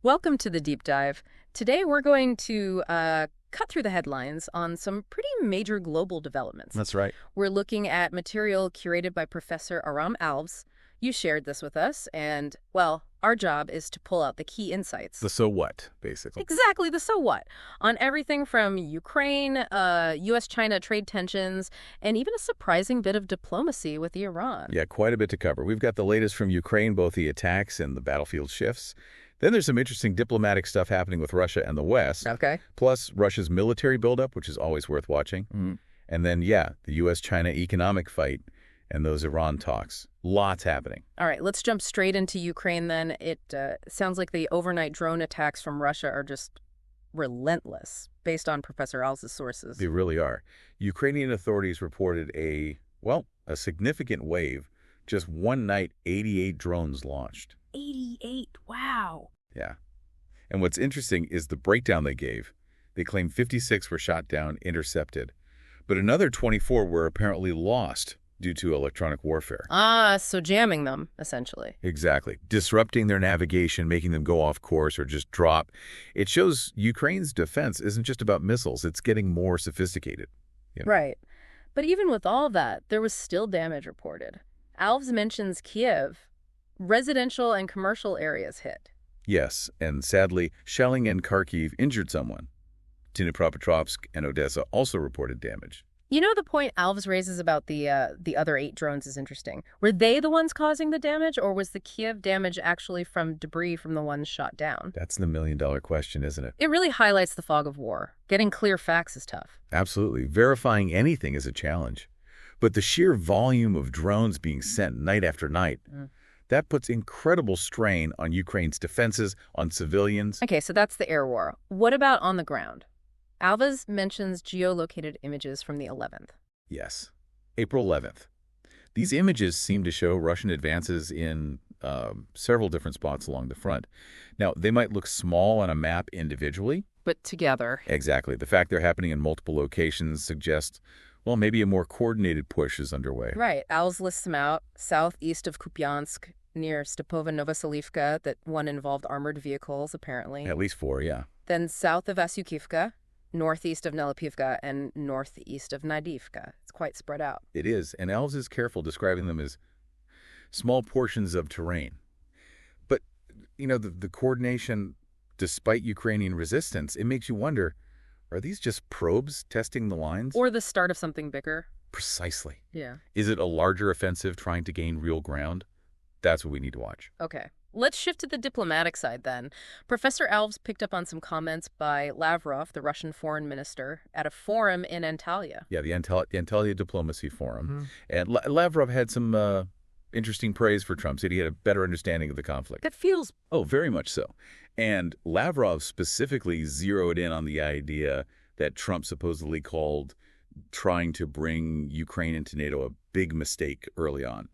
Welcome to the deep dive. Today we're going to cut through the headlines on some pretty major global developments. That's right. We're looking at material curated by Professor Aram Alves. You shared this with us, and, well, our job is to pull out the key insights. The so what, basically. Exactly, the so what, on everything from Ukraine, U.S.-China trade tensions, and even a surprising bit of diplomacy with Iran. Yeah, quite a bit to cover. We've got the latest from Ukraine, both the attacks and the battlefield shifts. Then there's some interesting diplomatic stuff happening with Russia and the West. Okay. Plus Russia's military buildup, which is always worth watching. And then, yeah, the U.S.-China economic fight and those Iran talks. Lots happening. All right, let's jump straight into Ukraine then. It sounds like the overnight drone attacks from Russia are just relentless, based on Professor Alves' sources. They really are. Ukrainian authorities reported a significant wave. Just one night, 88 drones launched. 88, wow. Yeah. And what's interesting is the breakdown they gave. They claimed 56 were shot down, intercepted, but another 24 were apparently lost due to electronic warfare. So jamming them, essentially. Exactly. Disrupting their navigation, making them go off course or just drop. It shows Ukraine's defense isn't just about missiles. It's getting more sophisticated. Right. But even with all that, there was still damage reported. Alves mentions Kyiv. Residential and commercial areas hit. Yes, and sadly, shelling in Kharkiv injured someone. Dnipropetrovsk and Odessa also reported damage. You know, the point Alves raises about the other 8 drones is interesting. Were they the ones causing the damage, or was the Kyiv damage actually from debris from the ones shot down? That's the million-dollar question, isn't it? It really highlights the fog of war. Getting clear facts is tough. Absolutely. Verifying anything is a challenge. But the sheer volume of drones being sent night after night, that puts incredible strain on Ukraine's defenses, on civilians. Okay, so that's the air war. What about on the ground? Alves mentions geolocated images from the 11th. Yes, April 11th. These images seem to show Russian advances in several different spots along the front. Now, they might look small on a map individually. But together. Exactly. The fact they're happening in multiple locations suggests, well, maybe a more coordinated push is underway. Right. Alves lists them out. Southeast of Kupiansk, near Stepova Novoselivka, that one involved armored vehicles, apparently. At least 4, yeah. Then south of Asyukivka, northeast of Nelipivka, and northeast of Nadivka. It's quite spread out. It is, and Alves is careful describing them as small portions of terrain. But, you know, the coordination, despite Ukrainian resistance, it makes you wonder, are these just probes testing the lines? Or the start of something bigger. Precisely. Yeah. Is it a larger offensive trying to gain real ground? That's what we need to watch. Okay. Let's shift to the diplomatic side then. Professor Alves picked up on some comments by Lavrov, the Russian foreign minister, at a forum in Antalya. Yeah, the Antalya Diplomacy Forum. And Lavrov had some interesting praise for Trump. Said he had a better understanding of the conflict. That feels... Oh, very much so. And Lavrov specifically zeroed in on the idea that Trump supposedly called trying to bring Ukraine into NATO a big mistake early on.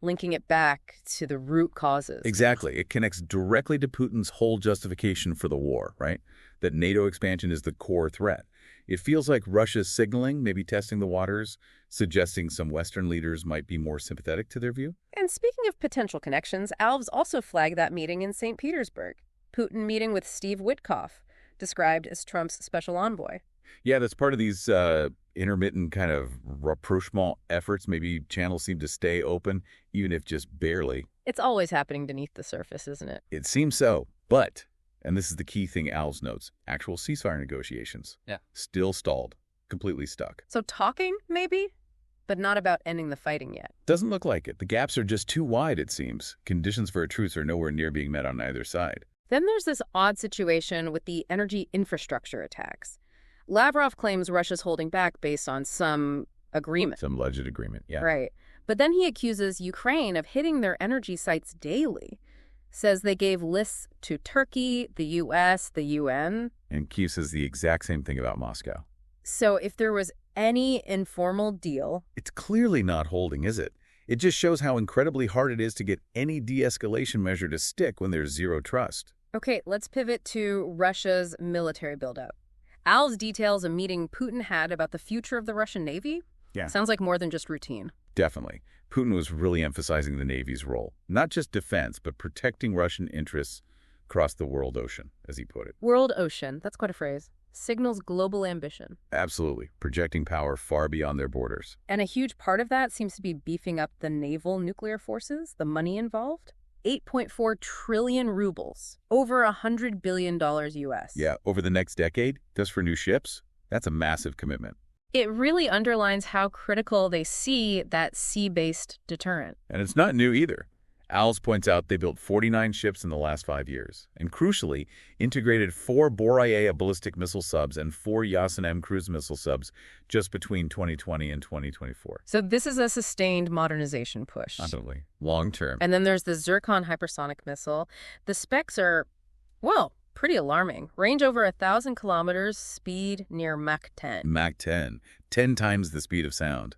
Linking it back to the root causes. Exactly. It connects directly to Putin's whole justification for the war, right? That NATO expansion is the core threat. It feels like Russia's signaling, maybe testing the waters, suggesting some Western leaders might be more sympathetic to their view. And speaking of potential connections, Alves also flagged that meeting in St. Petersburg. Putin meeting with Steve Witkoff, described as Trump's special envoy. Yeah, that's part of these intermittent kind of rapprochement efforts. Maybe channels seem to stay open, even if just barely. It's always happening beneath the surface, isn't it? It seems so. But, and this is the key thing Alves notes, actual ceasefire negotiations. Yeah. Still stalled. Completely stuck. So talking, maybe? But not about ending the fighting yet. Doesn't look like it. The gaps are just too wide, it seems. Conditions for a truce are nowhere near being met on either side. Then there's this odd situation with the energy infrastructure attacks. Lavrov claims Russia's holding back based on some agreement. Some alleged agreement, yeah. Right. But then he accuses Ukraine of hitting their energy sites daily. Says they gave lists to Turkey, the U.S., the UN. And Kyiv says the exact same thing about Moscow. So if there was any informal deal... It's clearly not holding, is it? It just shows how incredibly hard it is to get any de-escalation measure to stick when there's zero trust. Okay, let's pivot to Russia's military buildup. Alves details a meeting Putin had about the future of the Russian Navy. Yeah. Sounds like more than just routine. Definitely. Putin was really emphasizing the Navy's role. Not just defense, but protecting Russian interests across the world ocean, as he put it. World ocean, that's quite a phrase. Signals global ambition. Absolutely, projecting power far beyond their borders. And a huge part of that seems to be beefing up the naval nuclear forces, the money involved. 8.4 trillion rubles, over $100 billion US. Yeah, over the next decade, just for new ships, that's a massive commitment. It really underlines how critical they see that sea-based deterrent. And it's not new either. Alves points out they built 49 ships in the last 5 years, and crucially, integrated 4 Boryea ballistic missile subs and 4 Yasin-M cruise missile subs just between 2020 and 2024. So this is a sustained modernization push. Absolutely. Long term. And then there's the Zircon hypersonic missile. The specs are, well, pretty alarming. Range over 1,000 kilometers, speed near Mach 10. Mach 10, 10 times the speed of sound.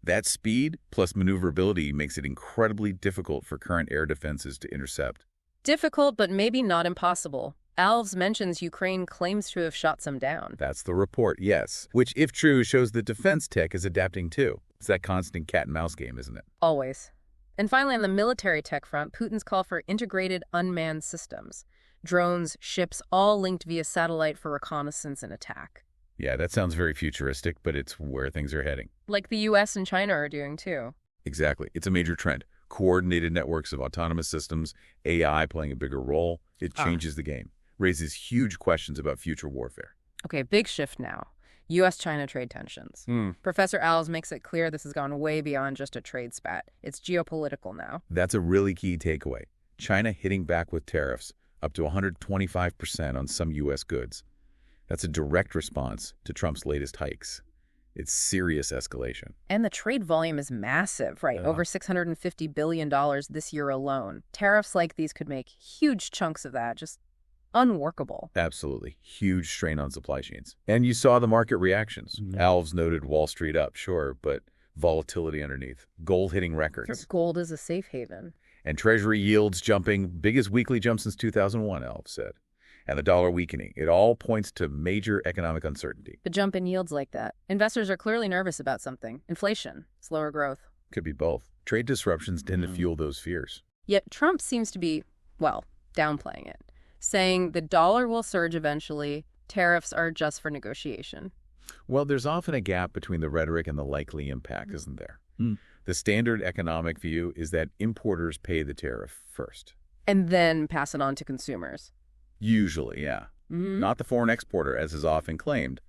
That speed plus maneuverability makes it incredibly difficult for current air defenses to intercept. Difficult, but maybe not impossible. Alves mentions Ukraine claims to have shot some down. That's the report, yes. Which, if true, shows that defense tech is adapting too. It's that constant cat-and-mouse game, isn't it? Always. And finally, on the military tech front, Putin's call for integrated unmanned systems. Drones, ships, all linked via satellite for reconnaissance and attack. Yeah, that sounds very futuristic, but it's where things are heading. Like the US and China are doing too. Exactly. It's a major trend. Coordinated networks of autonomous systems, AI playing a bigger role. It changes the game, raises huge questions about future warfare. Okay, big shift now. US-China trade tensions. Professor Alves makes it clear this has gone way beyond just a trade spat. It's geopolitical now. That's a really key takeaway. China hitting back with tariffs up to 125% on some U.S. goods. That's a direct response to Trump's latest hikes. It's serious escalation. And the trade volume is massive, right? Over $650 billion this year alone. Tariffs like these could make huge chunks of that just unworkable. Absolutely. Huge strain on supply chains. And you saw the market reactions. Alves noted Wall Street up, sure, but volatility underneath. Gold hitting records. Gold is a safe haven. And Treasury yields jumping, biggest weekly jump since 2001, Alves said. And the dollar weakening. It all points to major economic uncertainty. The jump in yields like that. Investors are clearly nervous about something. Inflation, slower growth. Could be both. Trade disruptions tend to fuel those fears. Yet Trump seems to be, well, downplaying it, saying the dollar will surge eventually, tariffs are just for negotiation. Well, there's often a gap between the rhetoric and the likely impact, isn't there? The standard economic view is that importers pay the tariff first. And then pass it on to consumers. Usually, yeah. Not the foreign exporter, as is often claimed.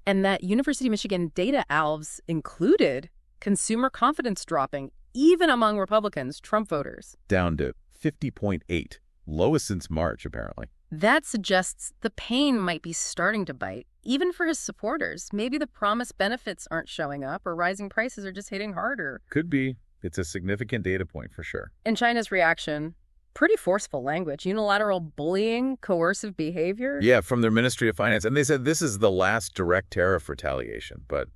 And that University of Michigan data, Alves, included consumer confidence dropping, even among Republicans, Trump voters. Down to 50.8, lowest since March, apparently. That suggests the pain might be starting to bite, even for his supporters. Maybe the promised benefits aren't showing up, or rising prices are just hitting harder. Could be. It's a significant data point for sure. And China's reaction, pretty forceful language, unilateral bullying, coercive behavior. Yeah, from their Ministry of Finance. And they said this is the last direct tariff retaliation, but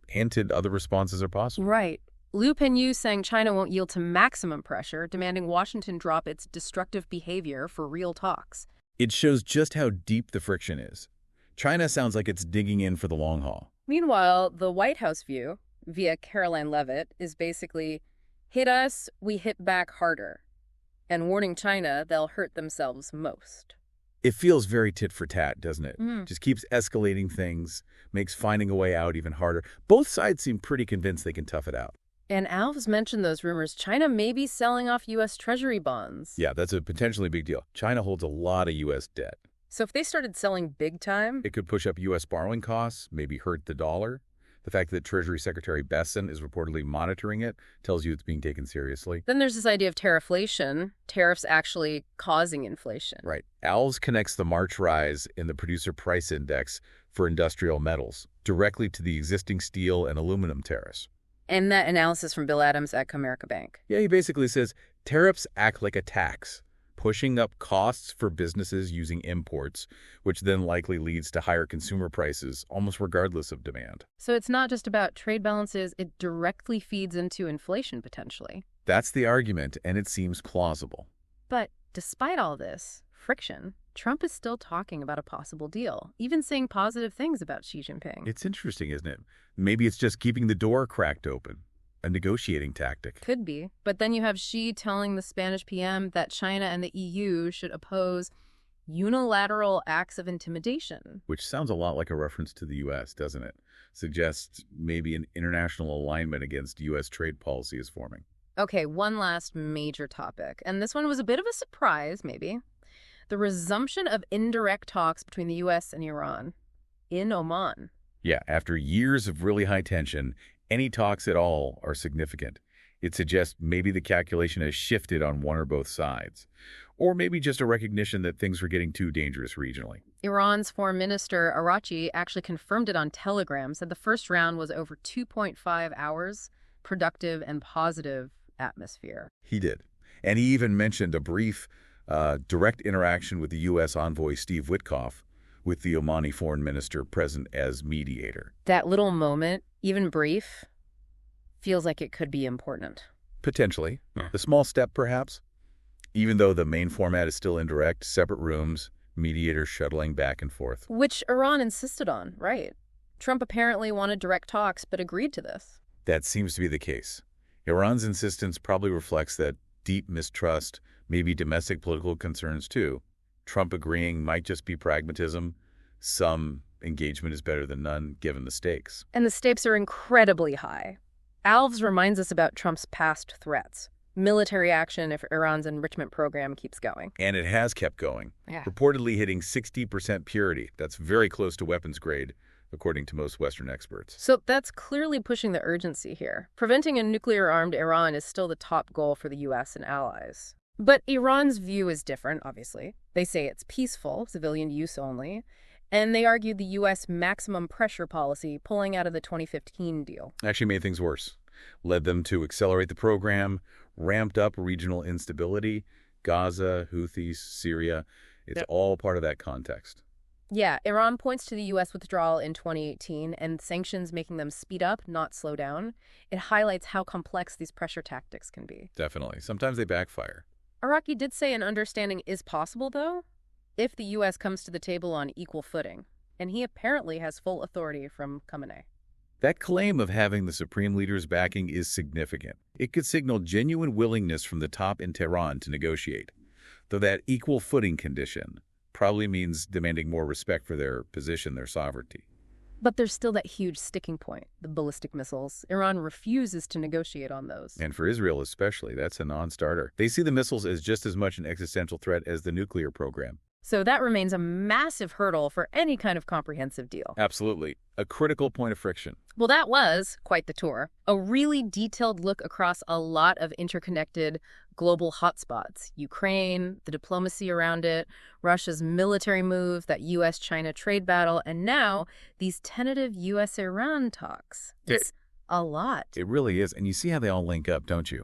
hinted other responses are possible. Right. Liu Peiyu saying China won't yield to maximum pressure, demanding Washington drop its destructive behavior for real talks. It shows just how deep the friction is. China sounds like it's digging in for the long haul. Meanwhile, the White House view, via Caroline Leavitt, is basically, hit us, we hit back harder. And warning China they'll hurt themselves most. It feels very tit for tat, doesn't it? Just keeps escalating things, makes finding a way out even harder. Both sides seem pretty convinced they can tough it out. And Alves mentioned those rumors. China may be selling off U.S. Treasury bonds. Yeah, that's a potentially big deal. China holds a lot of U.S. debt. So if they started selling big time, it could push up U.S. borrowing costs, maybe hurt the dollar. The fact that Treasury Secretary Besson is reportedly monitoring it tells you it's being taken seriously. Then there's this idea of tarifflation, tariffs actually causing inflation. Right. Alves connects the March rise in the Producer Price Index for industrial metals directly to the existing steel and aluminum tariffs. And that analysis from Bill Adams at Comerica Bank. Yeah, he basically says tariffs act like a tax, pushing up costs for businesses using imports, which then likely leads to higher consumer prices, almost regardless of demand. So it's not just about trade balances, it directly feeds into inflation potentially. That's the argument, and it seems plausible. But despite all this friction, Trump is still talking about a possible deal, even saying positive things about Xi Jinping. It's interesting, isn't it? Maybe it's just keeping the door cracked open. A negotiating tactic. Could be. But then you have Xi telling the Spanish PM that China and the EU should oppose unilateral acts of intimidation. Which sounds a lot like a reference to the U.S., doesn't it? Suggests maybe an international alignment against U.S. trade policy is forming. Okay, one last major topic, and this one was a bit of a surprise, maybe. The resumption of indirect talks between the U.S. and Iran in Oman. Yeah, after years of really high tension, any talks at all are significant. It suggests maybe the calculation has shifted on one or both sides. Or maybe just a recognition that things were getting too dangerous regionally. Iran's foreign minister, Arachi, actually confirmed it on Telegram, said the first round was over 2.5 hours, productive and positive atmosphere. He did. And he even mentioned a brief, direct interaction with the U.S. envoy Steve Witkoff, with the Omani foreign minister present as mediator. That little moment, even brief, feels like it could be important. Potentially. A small step, perhaps. Even though the main format is still indirect, separate rooms, mediators shuttling back and forth. Which Iran insisted on, right? Trump apparently wanted direct talks, but agreed to this. That seems to be the case. Iran's insistence probably reflects that deep mistrust, maybe domestic political concerns too. Trump agreeing might just be pragmatism. Some engagement is better than none, given the stakes. And the stakes are incredibly high. Alves reminds us about Trump's past threats. Military action if Iran's enrichment program keeps going. And it has kept going, Yeah. reportedly hitting 60% purity. That's very close to weapons grade, according to most Western experts. So that's clearly pushing the urgency here. Preventing a nuclear-armed Iran is still the top goal for the U.S. and allies. But Iran's view is different, obviously. They say it's peaceful, civilian use only, and they argued the U.S. maximum pressure policy pulling out of the 2015 deal. Actually made things worse. Led them to accelerate the program, ramped up regional instability, Gaza, Houthis, Syria. It's all part of that context. Yeah, Iran points to the U.S. withdrawal in 2018 and sanctions making them speed up, not slow down. It highlights how complex these pressure tactics can be. Definitely. Sometimes they backfire. Araki did say an understanding is possible, though, if the U.S. comes to the table on equal footing. And he apparently has full authority from Khamenei. That claim of having the supreme leader's backing is significant. It could signal genuine willingness from the top in Tehran to negotiate, though that equal footing condition probably means demanding more respect for their position, their sovereignty. But there's still that huge sticking point, the ballistic missiles. Iran refuses to negotiate on those. And for Israel especially, that's a non-starter. They see the missiles as just as much an existential threat as the nuclear program. So that remains a massive hurdle for any kind of comprehensive deal. Absolutely. A critical point of friction. Well, that was quite the tour. A really detailed look across a lot of interconnected global hotspots. Ukraine, the diplomacy around it, Russia's military move, that U.S.-China trade battle, and now these tentative U.S.-Iran talks. It's a lot. It really is. And you see how they all link up, don't you?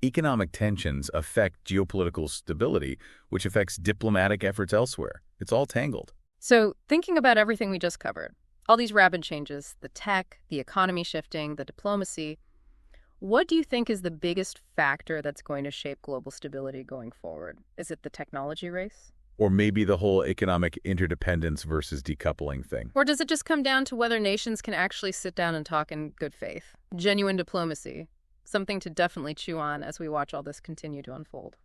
Economic tensions affect geopolitical stability, which affects diplomatic efforts elsewhere. It's all tangled. So thinking about everything we just covered, all these rapid changes, the tech, the economy shifting, the diplomacy, what do you think is the biggest factor that's going to shape global stability going forward? Is it the technology race? Or maybe the whole economic interdependence versus decoupling thing. Or does it just come down to whether nations can actually sit down and talk in good faith? Genuine diplomacy. Something to definitely chew on as we watch all this continue to unfold.